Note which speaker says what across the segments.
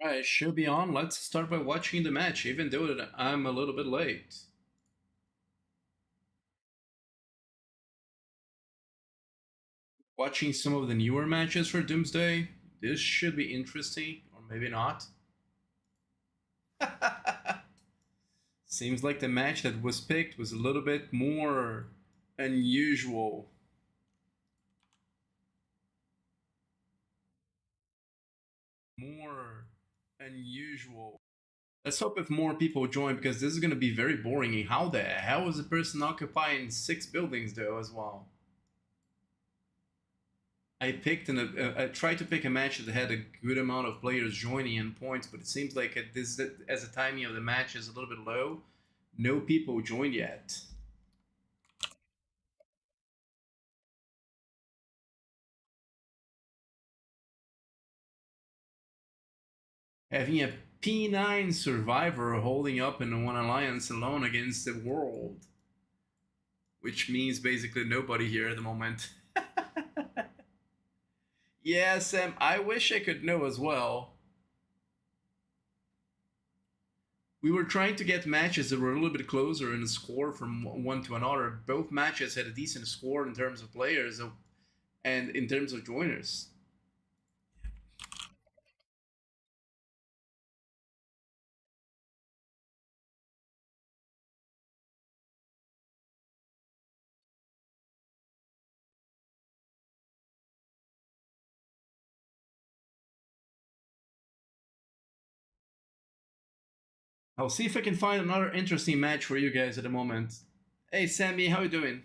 Speaker 1: Right, should be on. Let's start by watching the match, even though I'm a little bit late. Watching some of the newer matches for Doomsday. This should be interesting, or maybe not. Seems like the match that was picked was a little bit more unusual. More unusual. Let's hope if more people join, because this is going to be very boring. How the hell is a person occupying 6 buildings though as well? I tried to pick a match that had a good amount of players joining and points, but it seems like as the timing of the match is a little bit low, no people joined yet. Having a P9 survivor holding up in one alliance alone against the world, which means basically nobody here at the moment. Yeah, Sam, I wish I could know as well. We were trying to get matches that were a little bit closer in the score from one to another. Both matches had a decent score in terms of players and in terms of joiners. I'll see if I can find another interesting match for you guys at the moment. Hey Sammy, how you doing?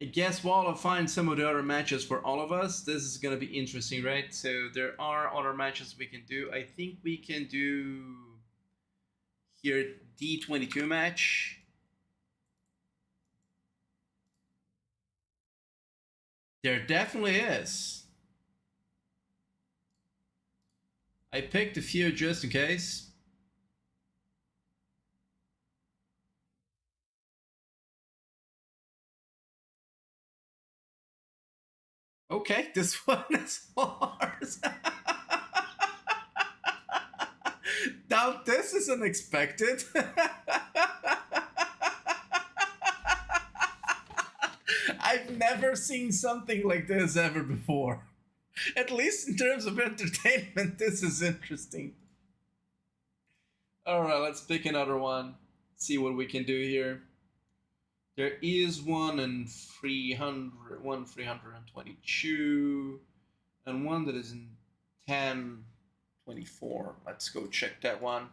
Speaker 1: I guess while I find some of the other matches for all of us, this is gonna be interesting, right? So there are other matches we can do. I think we can do here D22 match. There definitely is. I picked a few just in case. Okay, this one is ours. Now this is unexpected. I've never seen something like this ever before. At least in terms of entertainment, this is interesting. Alright, let's pick another one. See what we can do here. There is one in 300, one 322, and one that is in 1024. Let's go check that one.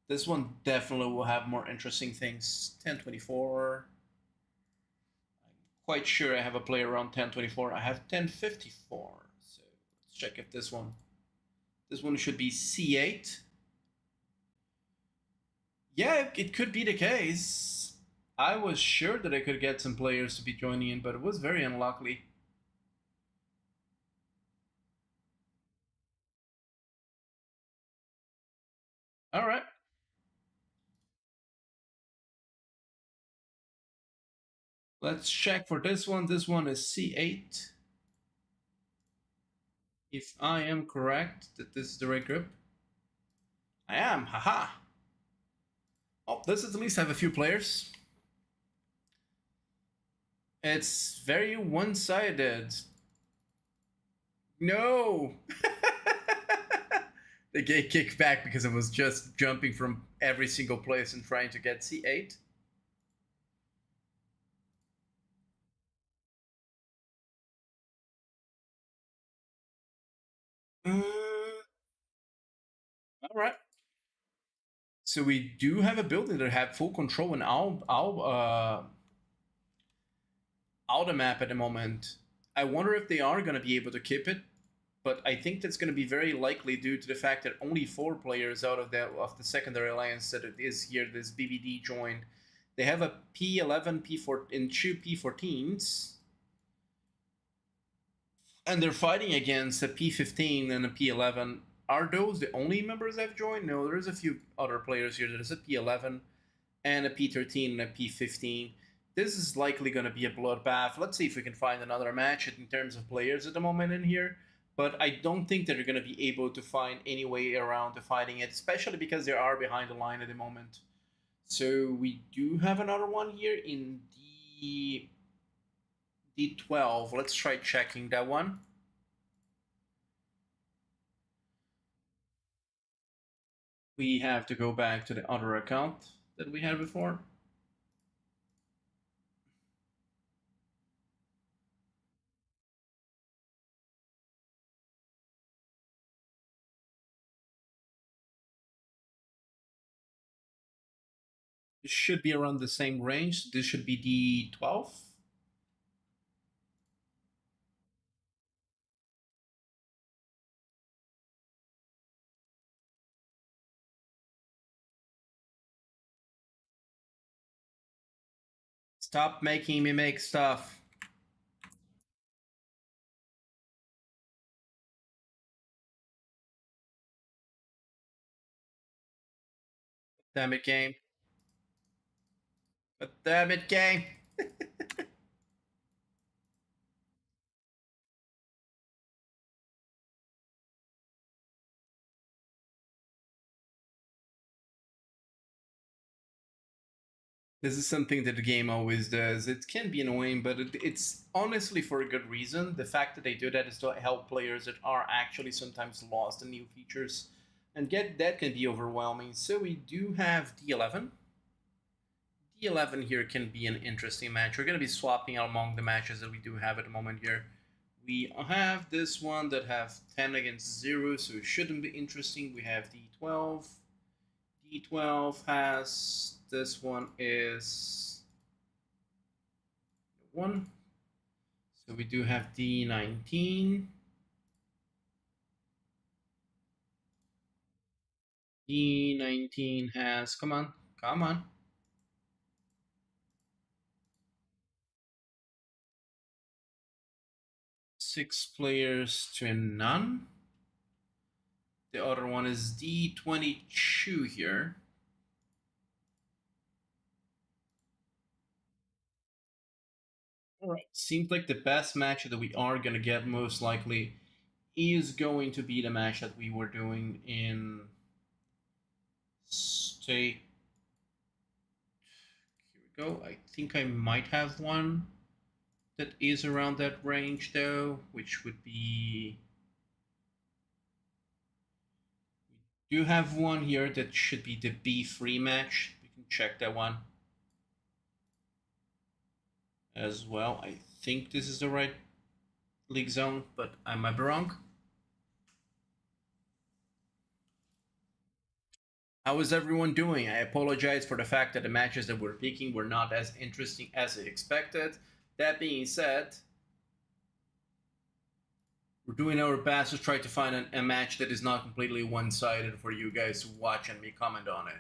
Speaker 1: This one definitely will have more interesting things. 1024. I'm quite sure I have a player around 1024. I have 1054. So let's check if this one should be C8. Yeah, it could be the case. I was sure that I could get some players to be joining in, but it was very unlikely. All right. Let's check for this one. This one is C8. If I am correct that this is the right group. I am, haha. Oh, this at least have a few players. It's very one-sided. No! They get kicked back because it was just jumping from every single place and trying to get C8. All right. So we do have a building that have full control and out the map at the moment. I wonder if they are going to be able to keep it, but I think that's going to be very likely due to the fact that only 4 players out of the secondary alliance that it is here, this BBD joined. They have a P11, P4, and 2 P14s, and they're fighting against a P15 and a P11. Are those the only members that have joined? No, there's a few other players here. There's a P11 and a P13 and a P15. This is likely going to be a bloodbath. Let's see if we can find another match in terms of players at the moment in here. but I don't think that they're going to be able to find any way around to fighting it, especially because they are behind the line at the moment. So we do have another one here in D12. Let's try checking that one. We have to go back to the other account that we had before. This should be around the same range. This should be D12. Stop making me make stuff. Damn it, game. But damn it, game. This is something that the game always does. It can be annoying, but it's honestly for a good reason. The fact that they do that is to help players that are actually sometimes lost in new features, and that can be overwhelming. So we do have D11. D11 here can be an interesting match. We're going to be swapping among the matches that we do have at the moment here. We have this one that have 10 against 0, so it shouldn't be interesting. We have D12. D12 has, this one is 1. So we do have D19. D19 has, come on. 6 players to none. The other one is D22 here. All right. Seems like the best match that we are going to get most likely is going to be the match that we were doing in State. Here we go. I think I might have one that is around that range though, which would be... We do have one here that should be the B3 match. We can check that one as well. I think this is the right league zone, but I might be wrong. How is everyone doing? I apologize for the fact that the matches that we're picking were not as interesting as I expected. That being said, we're doing our best to try to find a match that is not completely one-sided for you guys to watch and me comment on it.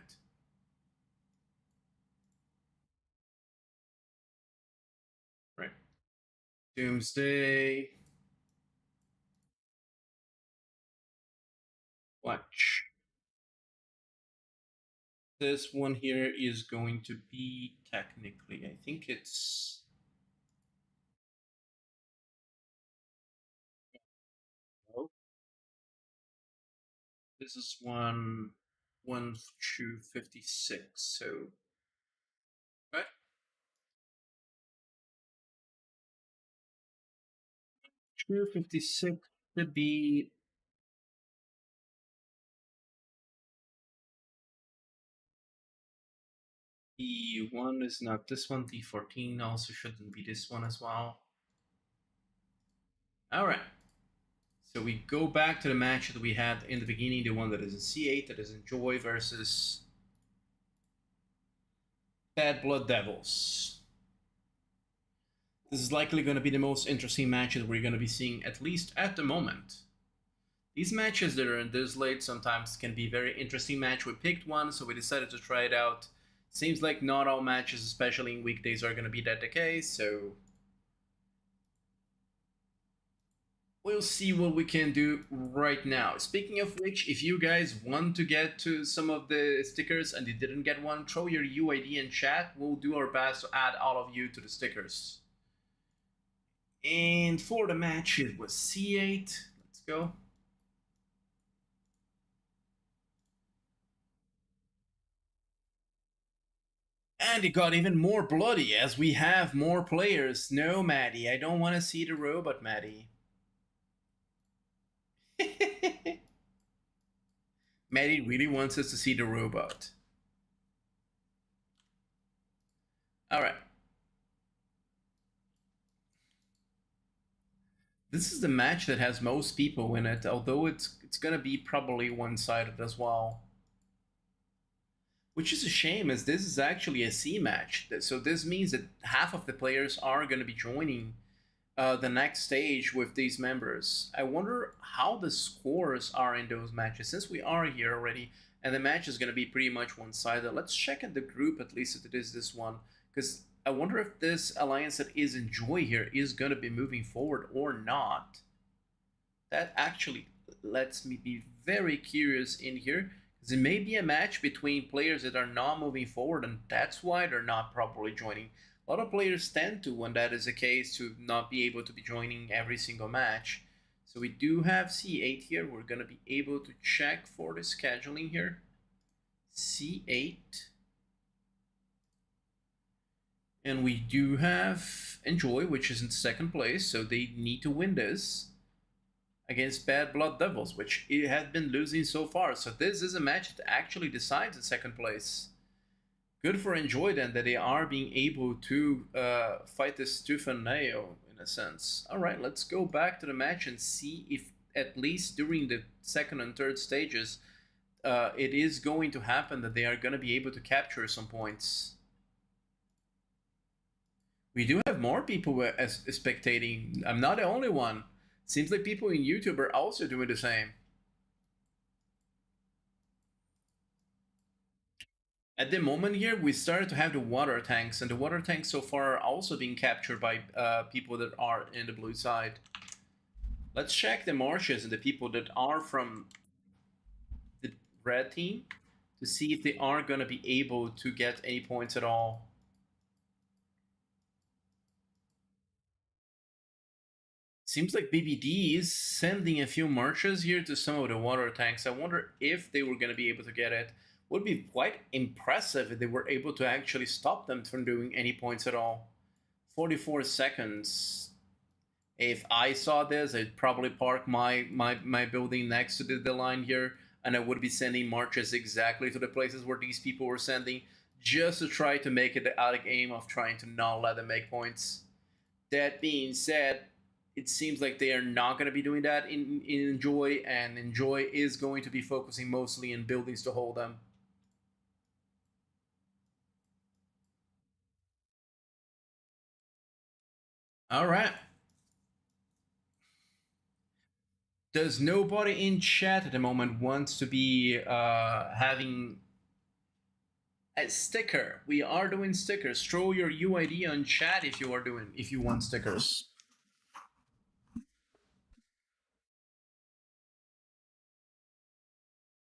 Speaker 1: Right. Doomsday. Watch. This one here is going to be technically, I think it's... Oh. This is 1 to 56, so... Right. 256 should be... D1 is not this one. D14 also shouldn't be this one as well. All right. So we go back to the match that we had in the beginning, the one that is in C8, that is in Joy versus Bad Blood Devils. This is likely going to be the most interesting matches we're going to be seeing, at least at the moment. These matches that are in this late sometimes can be very interesting match. We picked one, so we decided to try it out. Seems like not all matches, especially in weekdays, are going to be that the case, so we'll see what we can do right now. Speaking of which, if you guys want to get to some of the stickers and you didn't get one, throw your UID in chat. We'll do our best to add all of you to the stickers. And for the match, it was C8. Let's go. And it got even more bloody as we have more players. No, Maddie, I don't want to see the robot, Maddie. Maddie really wants us to see the robot. All right. This is the match that has most people in it, although it's going to be probably one-sided as well. Which is a shame, as this is actually a C match. So this means that half of the players are going to be joining the next stage with these members. I wonder how the scores are in those matches, since we are here already, and the match is going to be pretty much one-sided. Let's check at the group, at least if it is this one, because I wonder if this alliance that is Enjoy here is going to be moving forward or not. That actually lets me be very curious in here. It may be a match between players that are not moving forward, and that's why they're not properly joining. A lot of players tend to, when that is the case, to not be able to be joining every single match. So we do have C8 here. We're going to be able to check for the scheduling here. C8. And we do have Enjoy, which is in second place, so they need to win this against Bad Blood Devils, which it has been losing so far. So this is a match that actually decides in second place. Good for Enjoy then that they are being able to fight this tooth and nail in a sense. All right, let's go back to the match and see if at least during the second and third stages it is going to happen that they are going to be able to capture some points. We do have more people spectating. I'm not the only one. Seems like people in YouTube are also doing the same. At the moment here, we started to have the water tanks, and the water tanks so far are also being captured by people that are in the blue side. Let's check the marshes and the people that are from the red team to see if they are going to be able to get any points at all. Seems like BBD is sending a few marches here to some of the water tanks. I wonder if they were going to be able to get it. Would be quite impressive if they were able to actually stop them from doing any points at all. 44 seconds. If I saw this, I'd probably park my building next to the line here, and I would be sending marches exactly to the places where these people were sending, just to try to make it the out game of trying to not let them make points. That being said, it seems like they are not going to be doing that in Enjoy, and Enjoy is going to be focusing mostly in buildings to hold them. All right. Does nobody in chat at the moment wants to be having a sticker? We are doing stickers. Throw your UID on chat if you want stickers.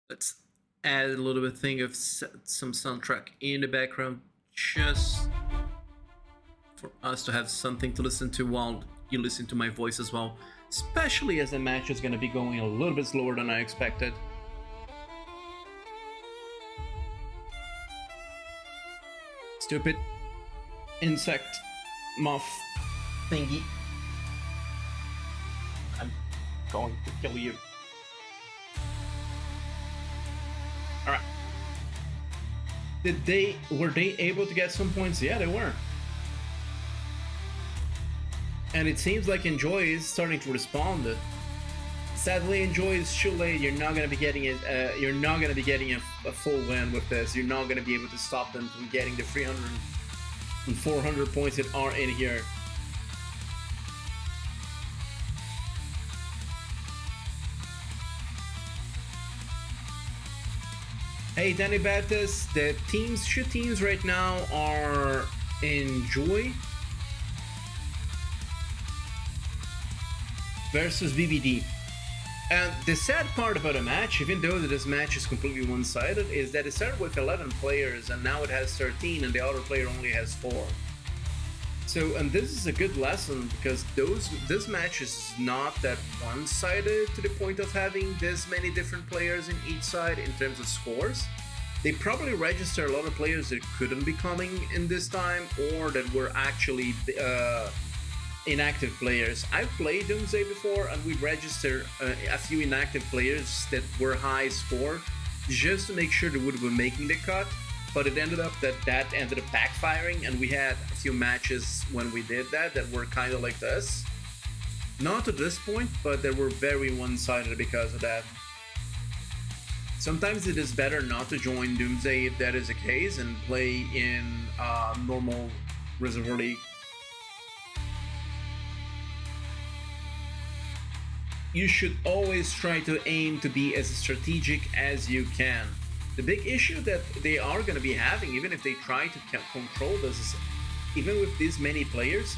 Speaker 1: Let's add a little bit thing of some soundtrack in the background, just for us to have something to listen to while you listen to my voice as well, especially as the match is going to be going a little bit slower than I expected. Stupid insect moth thingy. I'm going to kill you. Alright. Were they able to get some points? Yeah, they were. And it seems like Enjoy is starting to respond. Sadly, Enjoy is too late. You're not gonna be getting it. You're not gonna be getting a full win with this. You're not gonna be able to stop them from getting the 300 and 400 points that are in here. Hey, Danny Baptist, the two teams right now are Enjoy versus BBD. And the sad part about a match, even though this match is completely one-sided, is that it started with 11 players and now it has 13 and the other player only has 4. So, and this is a good lesson because this match is not that one-sided to the point of having this many different players in each side in terms of scores. They probably register a lot of players that couldn't be coming in this time or that were actually inactive players. I've played Doomsday before and we registered a few inactive players that were high score just to make sure they would be making the cut. But it ended up that ended up backfiring, and we had a few matches when we did that were kind of like this. Not to this point, but they were very one-sided because of that. Sometimes it is better not to join Doomsday if that is the case and play in normal Reservoir League. You should always try to aim to be as strategic as you can. The big issue that they are going to be having, even if they try to control this, is even with these many players,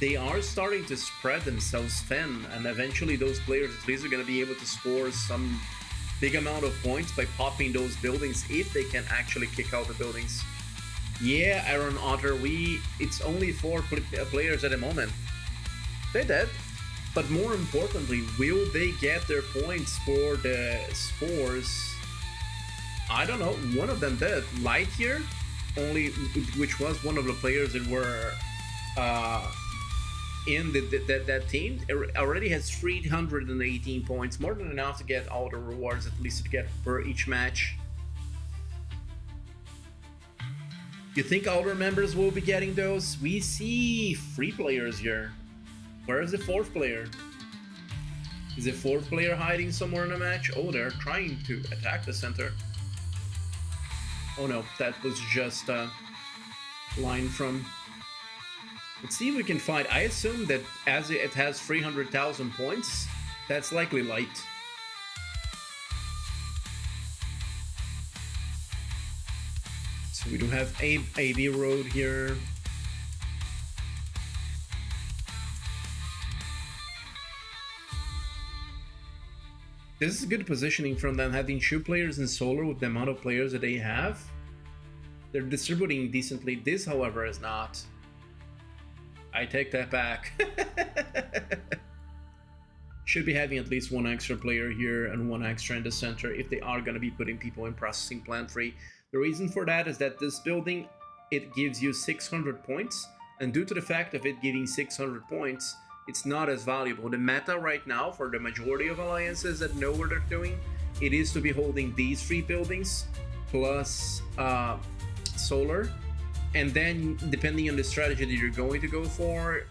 Speaker 1: they are starting to spread themselves thin, and eventually those players at least are going to be able to score some big amount of points by popping those buildings if they can actually kick out the buildings. Yeah, Iron Otter, it's only 4 players at the moment. They did. But more importantly, will they get their points for the scores? I don't know, one of them did. Lightyear, which was one of the players that were in that team, already has 318 points, more than enough to get all the rewards, at least to get per each match. You think other members will be getting those? We see 3 players here. Where is the 4th player? Is the 4th player hiding somewhere in the match? Oh, they're trying to attack the center. Oh no, that was just a line from... Let's see if we can find... I assume that as it has 300,000 points, that's likely light. So we do have AB Road here. This is good positioning from them, having 2 players in solar with the amount of players that they have. They're distributing decently. This, however, is not. I take that back. Should be having at least 1 extra player here and 1 extra in the center if they are going to be putting people in processing plant 3. The reason for that is that this building, it gives you 600 points, and due to the fact of it giving 600 points, it's not as valuable. The meta right now for the majority of alliances that know what they're doing, it is to be holding these 3 buildings plus solar, and then depending on the strategy that you're going to go for,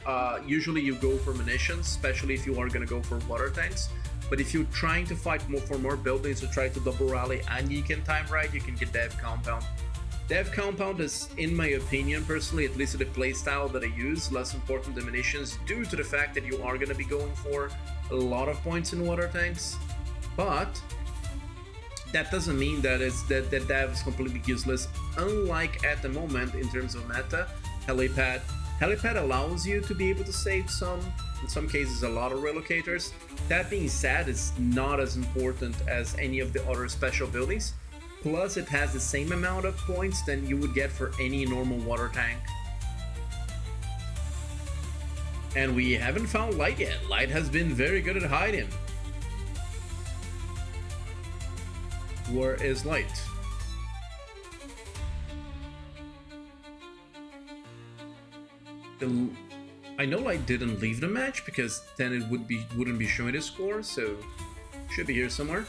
Speaker 1: usually you go for munitions, especially if you are going to go for water tanks. But if you're trying to fight for more buildings to try to double rally and you can time right, you can get Dev Compound. Dev Compound is, in my opinion, personally, at least to the playstyle that I use, less important than munitions due to the fact that you are going to be going for a lot of points in water tanks. But that doesn't mean that Dev is completely useless, unlike at the moment in terms of meta, Helipad. Helipad allows you to be able to save some, in some cases a lot of relocators. That being said, it's not as important as any of the other special buildings. Plus, it has the same amount of points than you would get for any normal water tank. And we haven't found Light yet. Light has been very good at hiding. Where is Light? I know Light didn't leave the match because then it wouldn't be showing his score, so should be here somewhere.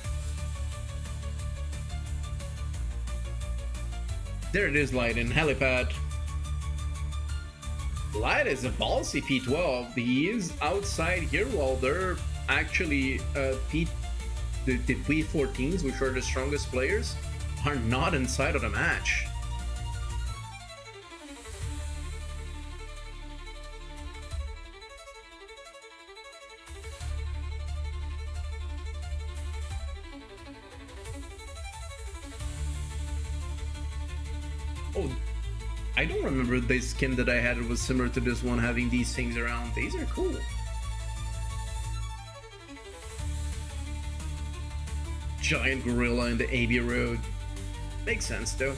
Speaker 1: There it is, Light in Helipad. Light is a ballsy P12. He is outside here while they're actually the P14s, which are the strongest players, are not inside of the match. Oh, I don't remember the skin that I had. It was similar to this one, having these things around. These are cool. Giant gorilla in the AB Road. Makes sense though.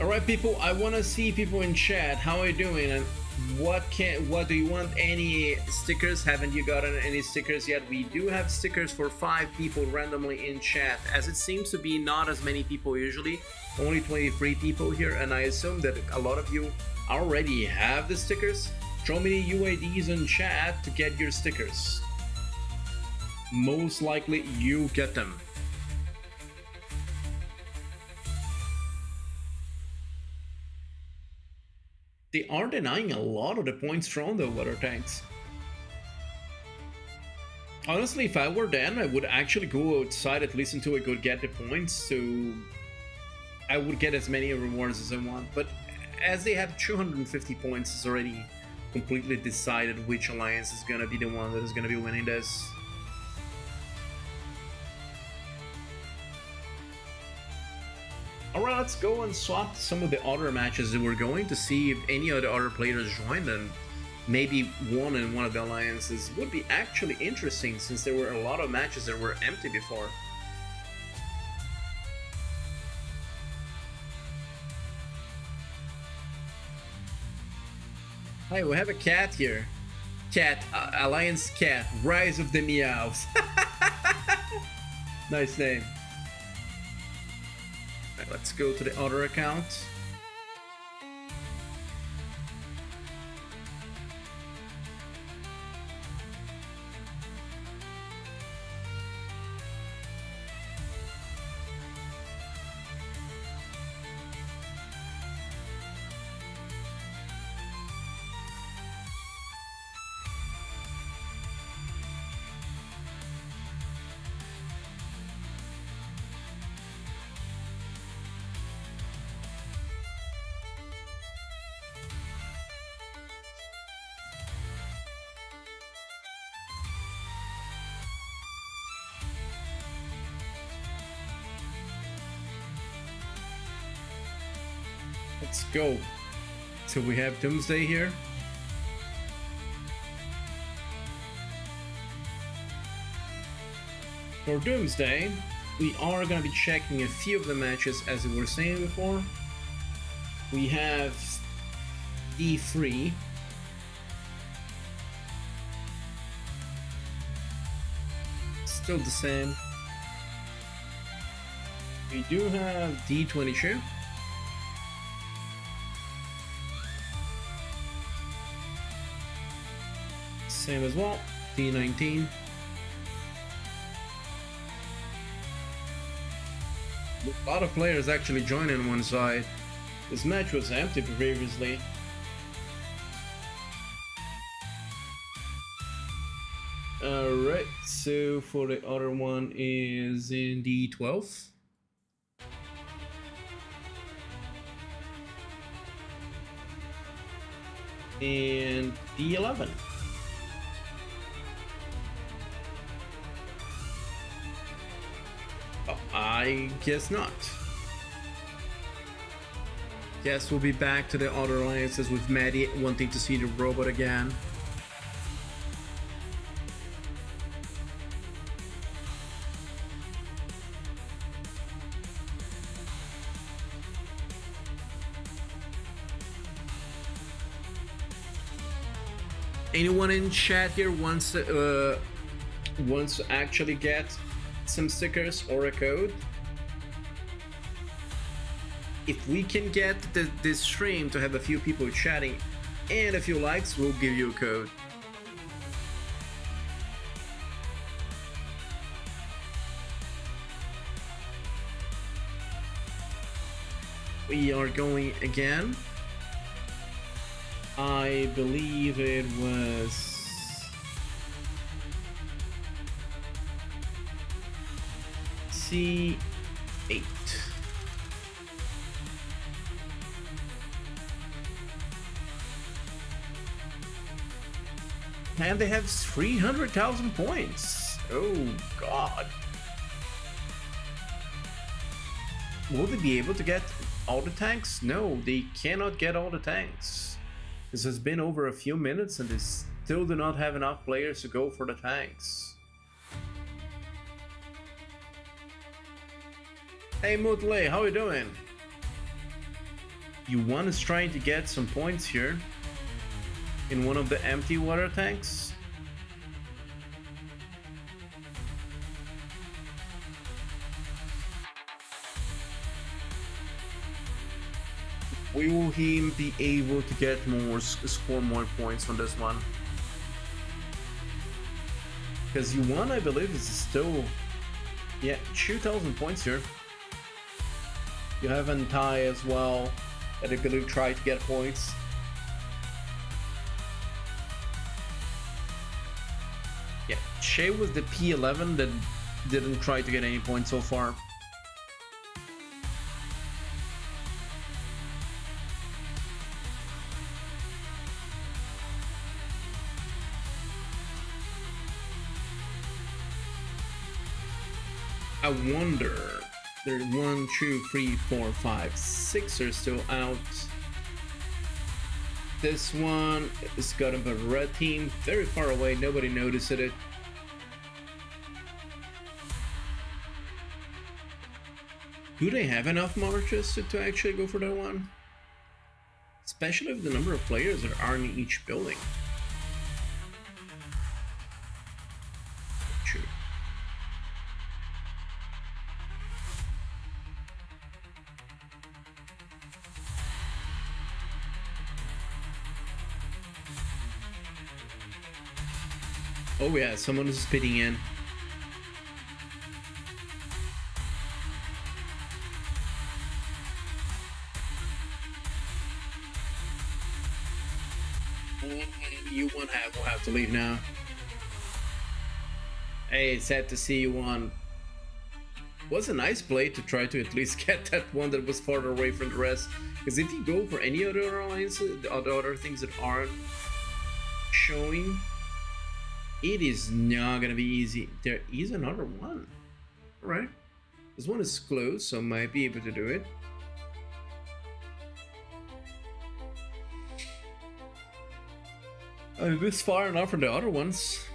Speaker 1: Alright people, I want to see people in chat. How are you doing? And what do you want? Any stickers? Haven't you gotten any stickers yet? We do have stickers for 5 people randomly in chat, as it seems to be not as many people usually. Only 23 people here, and I assume that a lot of you already have the stickers. Throw me the UIDs in chat to get your stickers. Most likely you get them. They are denying a lot of the points from the water tanks. Honestly, if I were them, I would actually go outside at least until I could get the points, so I would get as many rewards as I want. But as they have 250 points, it's already completely decided which alliance is gonna be the one that is gonna be winning this. Alright, let's go and swap some of the other matches that we're going to see if any of the other players joined, and maybe one in one of the alliances would be actually interesting, since there were a lot of matches that were empty before. Hi, we have a cat here. Cat, Alliance Cat, Rise of the Meows. Nice name. Right, let's go to the other account. Let's go. So we have Doomsday here. For Doomsday, we are going to be checking a few of the matches as we were saying before. We have D3. Still the same. We do have D22. Same as well, D19. A lot of players actually joining one side. This match was empty previously. Alright, so for the other one is in D12. And D11. I guess not. Guess we'll be back to the other alliances with Maddie wanting to see the robot again. Anyone in chat here wants to actually get some stickers or a code? If we can get this stream to have a few people chatting and a few likes, we'll give you a code. We are going again. I believe it was C8. And they have 300,000 points. Oh god. Will they be able to get all the tanks? No, they cannot get all the tanks. This has been over a few minutes and they still do not have enough players to go for the tanks. Hey Mutley, how you doing? you want to try to get some points here in one of the empty water tanks. Will he be able to get more, score more points on this one? Because U1, I believe, is still, yeah, 2,000 points here. You have Antai as well, that I believe try to get points. Yeah, Shea was the P11 that didn't try to get any points so far. I wonder, there's 1, 2, 3, 4, 5, 6 are still out. This one is got a red team, very far away, nobody noticed it. Do they have enough marches to actually go for that one? Especially with the number of players that are in each building. True. Oh yeah, someone is spitting in. You will have to leave now. Hey, it's sad to see you on. Was a nice play to try to at least get that one that was farther away from the rest. Because if you go for any other alliances, the other things that aren't showing, it is not gonna be easy. There is another one. Alright. This one is close, so I might be able to do it. This far enough from the other ones.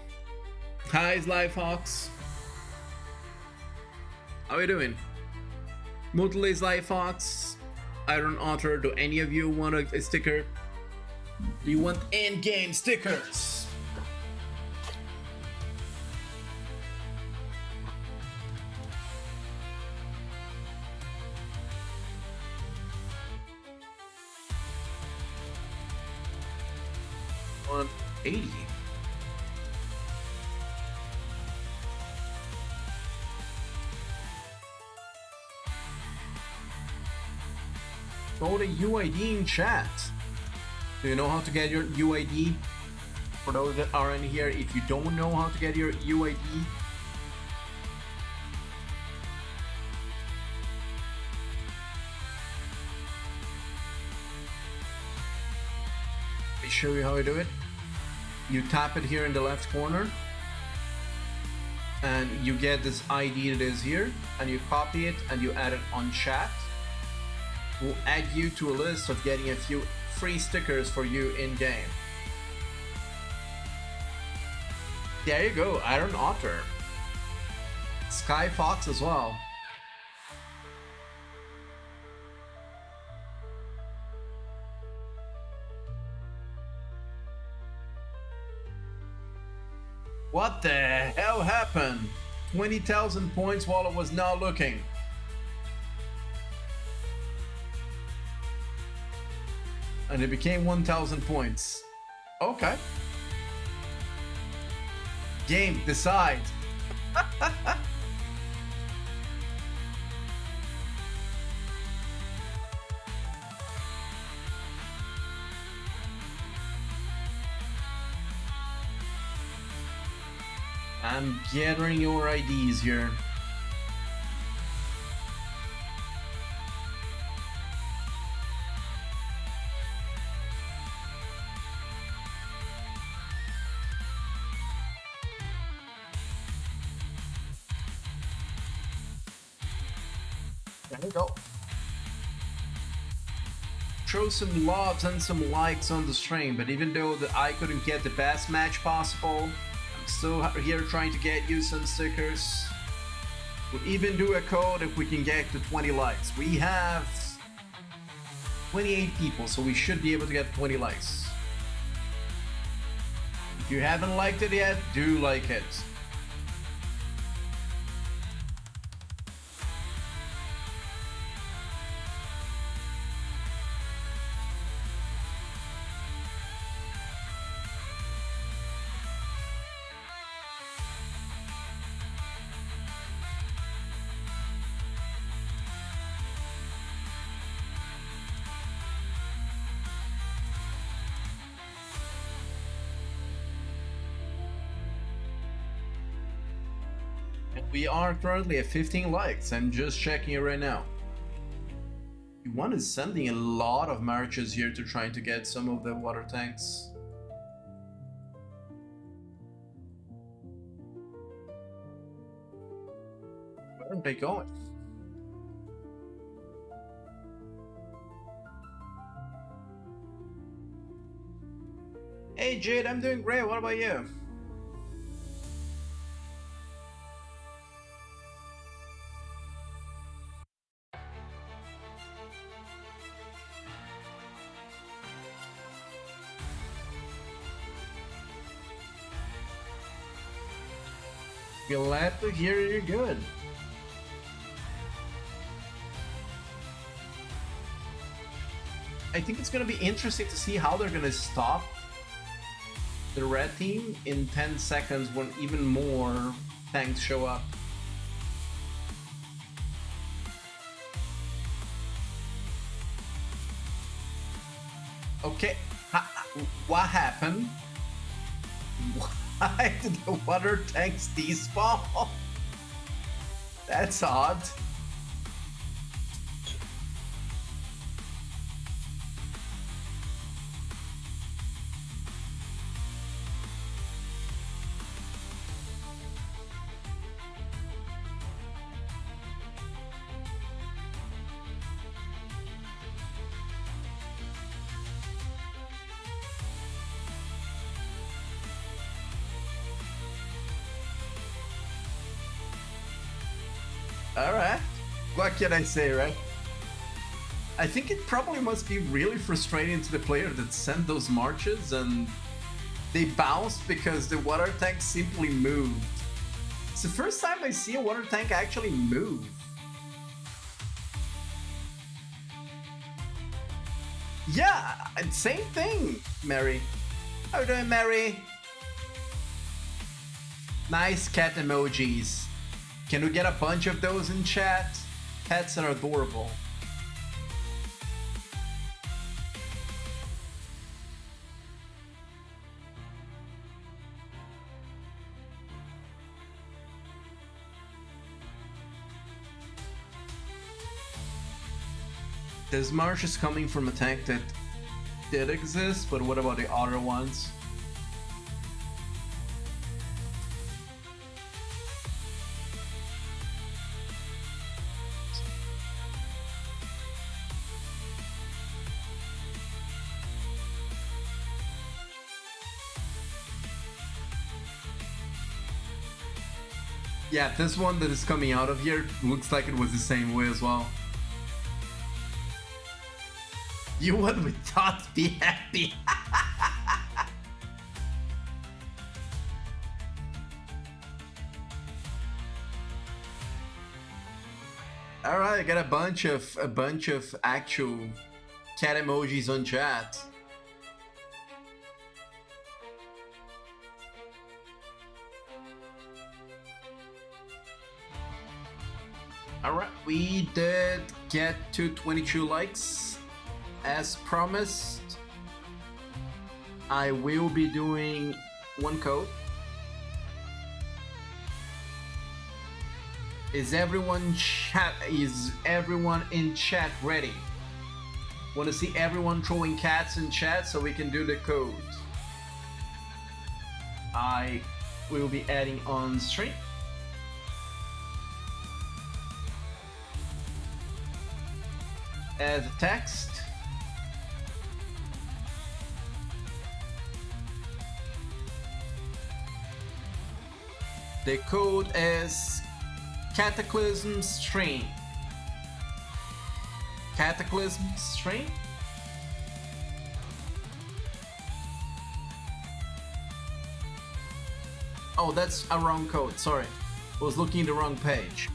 Speaker 1: Hi, LezardFleck. How are you doing? Multilays LezardFleck, Iron Otter, do any of you want a sticker? Do you want in-game stickers? On 80. Throw the UID in chat. Do you know how to get your UID? For those that are in here, if you don't know how to get your UID, let me show you how I do it. You tap it here in the left corner and you get this ID that is here and you copy it and you add it on chat. We'll add you to a list of getting a few free stickers for you in game. There you go, Iron Otter. Sky Fox as well. What the hell happened? 20,000 points while I was not looking. And it became 1,000 points. Okay. Game, decide. I'm gathering your IDs here. There we go. Throw some loves and some likes on the stream, but even though I couldn't get the best match possible, I'm still here trying to get you some stickers. We'll even do a code if we can get to 20 likes. We have 28 people, so we should be able to get 20 likes. If you haven't liked it yet, do like it. We are currently at 15 likes. I'm just checking it right now. One is sending a lot of marches here to trying to get some of the water tanks. Where are they going? Hey Jade, I'm doing great. What about you? Glad to hear you're good. I think it's gonna be interesting to see how they're gonna stop the red team in 10 seconds when even more tanks show up. Okay, what happened? Why did the water tanks despawn? That's odd. Alright, what can I say, right? I think it probably must be really frustrating to the player that sent those marches and they bounced because the water tank simply moved. It's the first time I see a water tank actually move. Yeah, same thing, Mary. How you doing, Mary? Nice cat emojis. Can we get a bunch of those in chat? Pets are adorable. This marsh is coming from a tank that did exist, but what about the other ones? Yeah, this one that is coming out of here looks like it was the same way as well. You would with thoughts be happy. All right, I got a bunch of actual cat emojis on chat. Alright, we did get to 22 likes. As promised, I will be doing one code. Is everyone in chat ready? Want to see everyone throwing cats in chat so we can do the code. I will be adding on stream. As a text. The code is Cataclysm Stream. Cataclysm Stream? Oh, that's a wrong code, sorry. I was looking at the wrong page.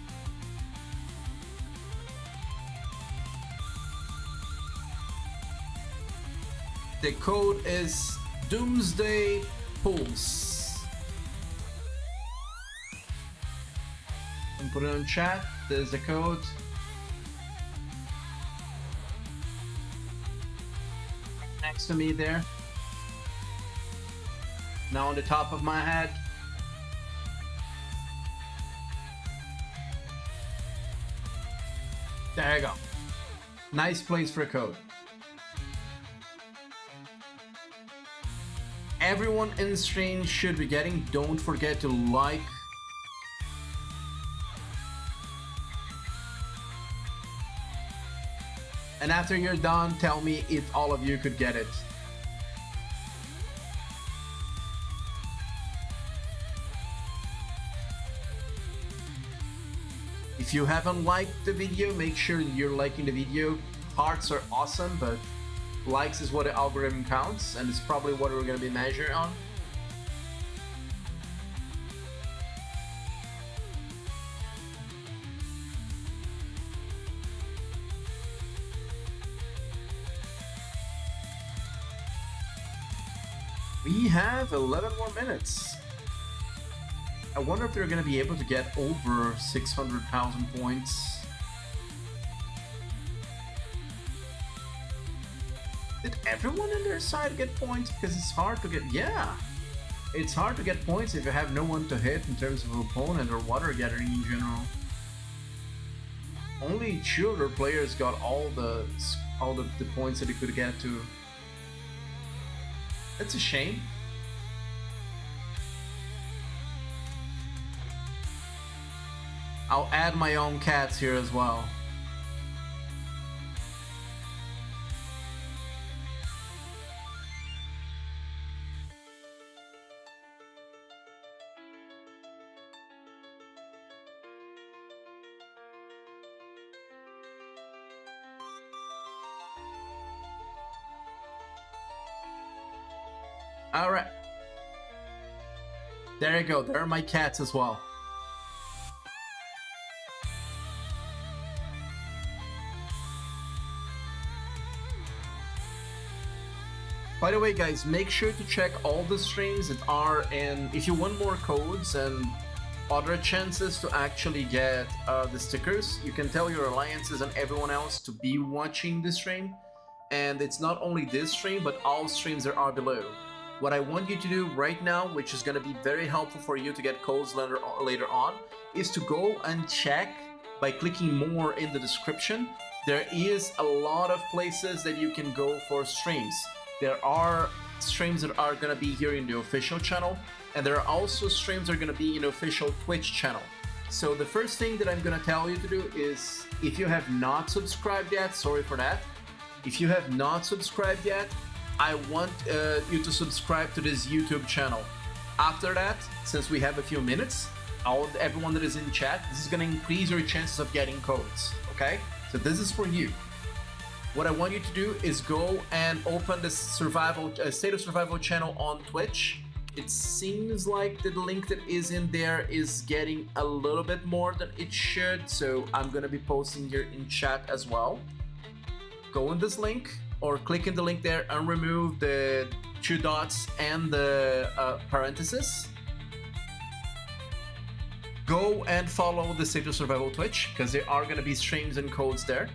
Speaker 1: The code is Doomsday Pulse. And put it in chat. There's the code. Next to me there. Now on the top of my head. There you go. Nice place for a code. Everyone in stream should be getting. Don't forget to like. And after you're done, tell me if all of you could get it. If you haven't liked the video, make sure you're liking the video. Hearts are awesome, but likes is what the algorithm counts, and it's probably what we're going to be measured on. We have 11 more minutes. I wonder if they're going to be able to get over 600,000 points. Did everyone on their side get points? Because it's hard to get... Yeah! It's hard to get points if you have no one to hit in terms of opponent or water gathering in general. Only two other players got all the points that they could get to. That's a shame. I'll add my own cats here as well. All right. There you go. There are my cats as well. By the way, guys, make sure to check all the streams that are in. If you want more codes and other chances to actually get the stickers, you can tell your alliances and everyone else to be watching this stream. And it's not only this stream, but all streams that are below. What I want you to do right now, which is going to be very helpful for you to get codes later on, is to go and check by clicking more in the description. There is a lot of places that you can go for streams. There are streams that are going to be here in the official channel, and there are also streams that are going to be in the official Twitch channel. So the first thing that I'm going to tell you to do is, if you have not subscribed yet, sorry for that. If you have not subscribed yet, I want you to subscribe to this YouTube channel. After that, since we have a few minutes, everyone that is in chat, this is going to increase your chances of getting codes, okay? So this is for you. What I want you to do is go and open the State of Survival channel on Twitch. It seems like the link that is in there is getting a little bit more than it should, so I'm going to be posting here in chat as well. Go in this link, or click in the link there and remove the 2 dots and the parentheses. Go and follow the State of Survival Twitch, because there are going to be streams and codes there.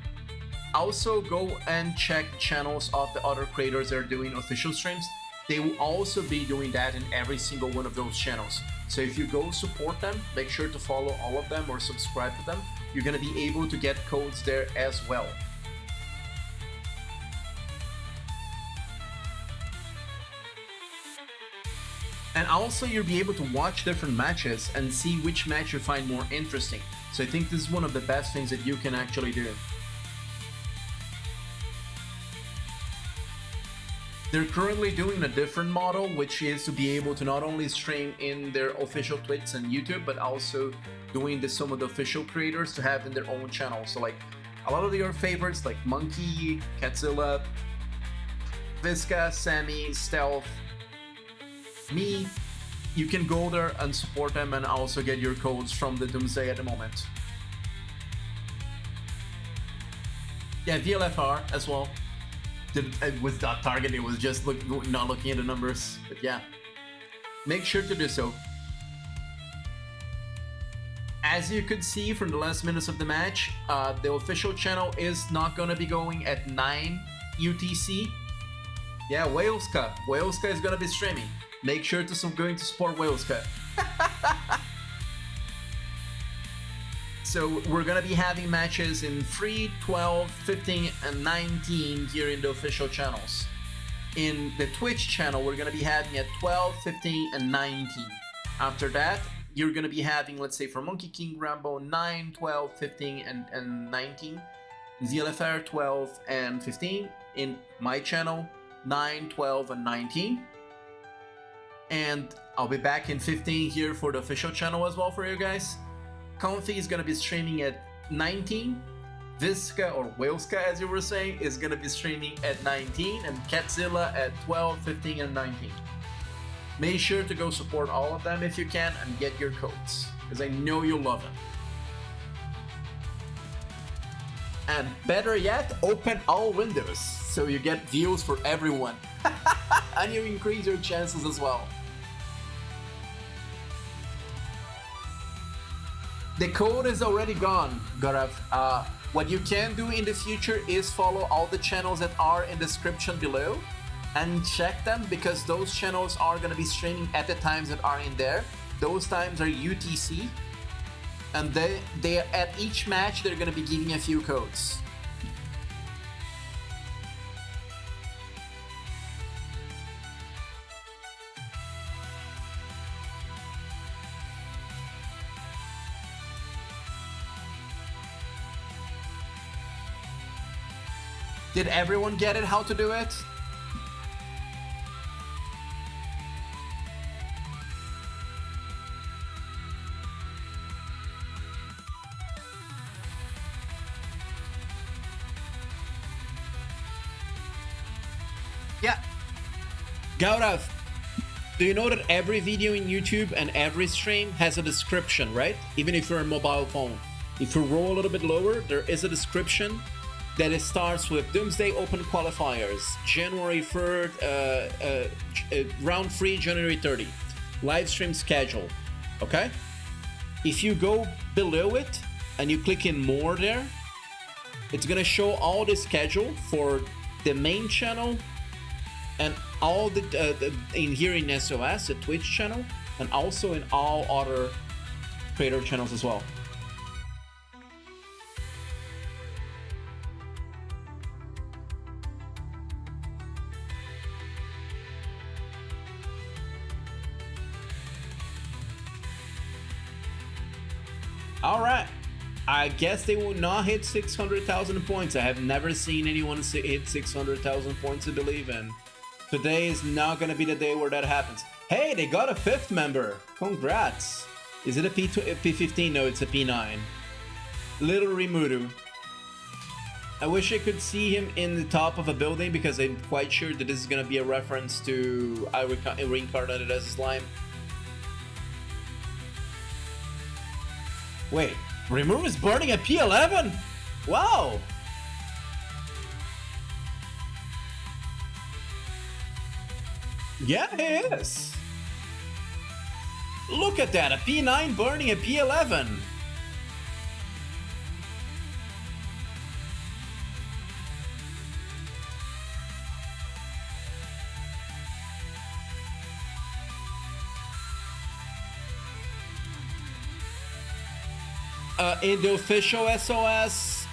Speaker 1: Also, go and check channels of the other creators that are doing official streams. They will also be doing that in every single one of those channels. So if you go support them, make sure to follow all of them or subscribe to them. You're going to be able to get codes there as well. And also you'll be able to watch different matches and see which match you find more interesting. So I think this is one of the best things that you can actually do. They're currently doing a different model, which is to be able to not only stream in their official Twitch and YouTube, but also doing some of the official creators to have in their own channel. So like a lot of your favorites like Monkey, Catzilla, Visca, Sammy, Stealth, me, you can go there and support them and also get your codes from the Doomsday at the moment. Yeah, VLFR as well. With that target, it was just not looking at the numbers, but yeah. Make sure to do so. As you could see from the last minutes of the match, the official channel is not gonna be going at 9 UTC. Yeah, Waleska is gonna be streaming. Make sure to going to support Waleska. So we're gonna be having matches in 3, 12, 15, and 19 here in the official channels. In the Twitch channel, we're gonna be having at 12, 15, and 19. After that, you're gonna be having, let's say, for Monkey King Rambo, 9, 12, 15, and 19. ZLFR 12 and 15. In my channel, 9, 12, and 19. And I'll be back in 15 here for the official channel as well for you guys. Comfy is gonna be streaming at 19. Visca, or Waleska as you were saying, is gonna be streaming at 19, and Catzilla at 12, 15, and 19. Make sure to go support all of them if you can and get your codes, because I know you'll love them. And better yet, open all windows so you get views for everyone. And you increase your chances as well. The code is already gone, Gaurav. What you can do in the future is follow all the channels that are in the description below and check them, because those channels are going to be streaming at the times that are in there. Those times are UTC, and they at each match they're going to be giving a few codes. Did everyone get it how to do it? Yeah. Gaurav, do you know that every video in YouTube and every stream has a description, right? Even if you're a mobile phone. If you roll a little bit lower, there is a description that it starts with Doomsday Open Qualifiers, January 3rd, round 3, January 30. Livestream schedule, okay? If you go below it and you click in more there, it's gonna show all the schedule for the main channel and all the in here in SOS, the Twitch channel, and also in all other creator channels as well. All right, I guess they will not hit 600,000 points. I have never seen anyone hit 600,000 points to believe in. Today is not gonna be the day where that happens. Hey, they got a 5th member. Congrats. Is it a P15? No, it's a P9. Little Rimudu. I wish I could see him in the top of a building, because I'm quite sure that this is gonna be a reference to I reincarnated as a slime. Wait, Remove is burning a P11? Wow! Yeah, it is. Look at that, a P9 burning a P11. In the official SOS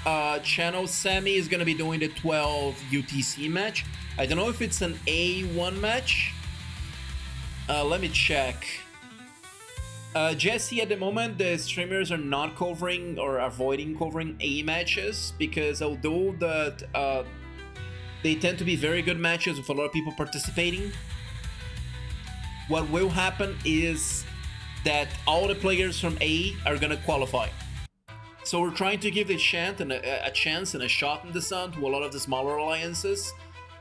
Speaker 1: channel, Sammy is gonna be doing the 12 UTC match. I don't know if it's an A1 match. Let me check. Jesse, at the moment, the streamers are not covering or avoiding covering A matches, because although they tend to be very good matches with a lot of people participating, what will happen is that all the players from A are gonna qualify. So we're trying to give a chance and a shot in the sun to a lot of the smaller alliances,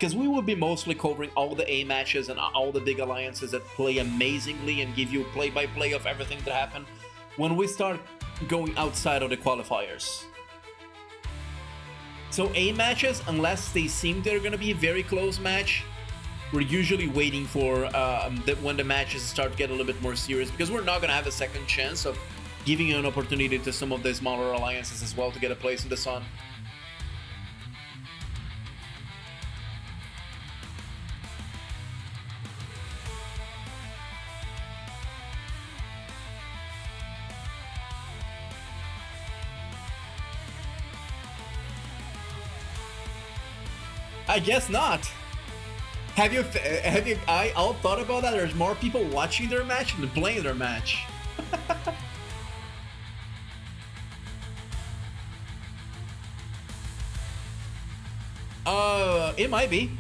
Speaker 1: because we will be mostly covering all the A matches and all the big alliances that play amazingly and give you play-by-play of everything that happened when we start going outside of the qualifiers. So A matches, unless they seem they're going to be a very close match, we're usually waiting for when the matches start to get a little bit more serious, because we're not going to have a second chance of giving an opportunity to some of the smaller alliances as well to get a place in the sun. I guess not. Have you I all thought about that? There's more people watching their match than playing their match. It might be.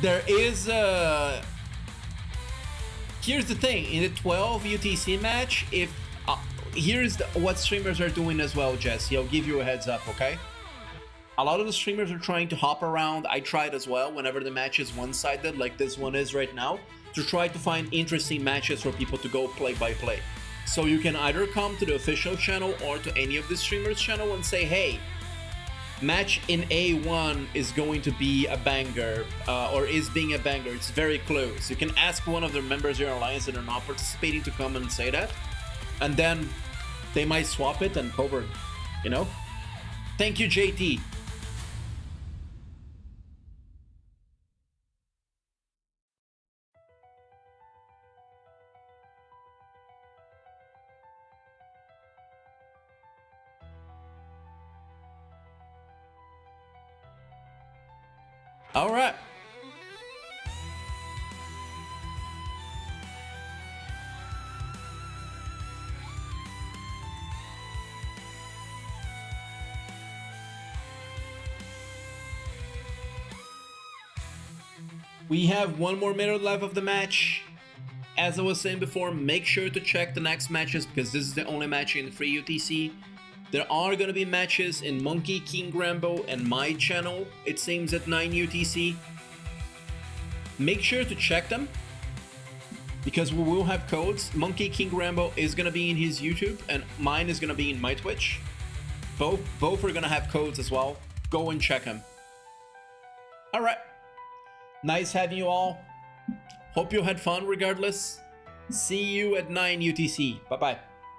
Speaker 1: There is here's the thing, in the 12 UTC match, if here's what streamers are doing as well, Jesse. I'll give you a heads up, okay? A lot of the streamers are trying to hop around. I tried as well whenever the match is one-sided, like this one is right now, to try to find interesting matches for people to go play by play. So you can either come to the official channel or to any of the streamers' channel and say, hey, match in A1 is going to be a banger, or is being a banger. It's very close. You can ask one of the members of your alliance that are not participating to come and say that, and then they might swap it and cover it, you know? Thank you, JT. All right. We have one more minute left of the match. As I was saying before, make sure to check the next matches, because this is the only match in free UTC. There are going to be matches in Monkey King Rambo and my channel, it seems, at 9 UTC. Make sure to check them, because we will have codes. Monkey King Rambo is going to be in his YouTube, and mine is going to be in my Twitch. Both are going to have codes as well. Go and check them. Alright. Nice having you all. Hope you had fun regardless. See you at 9 UTC. Bye-bye.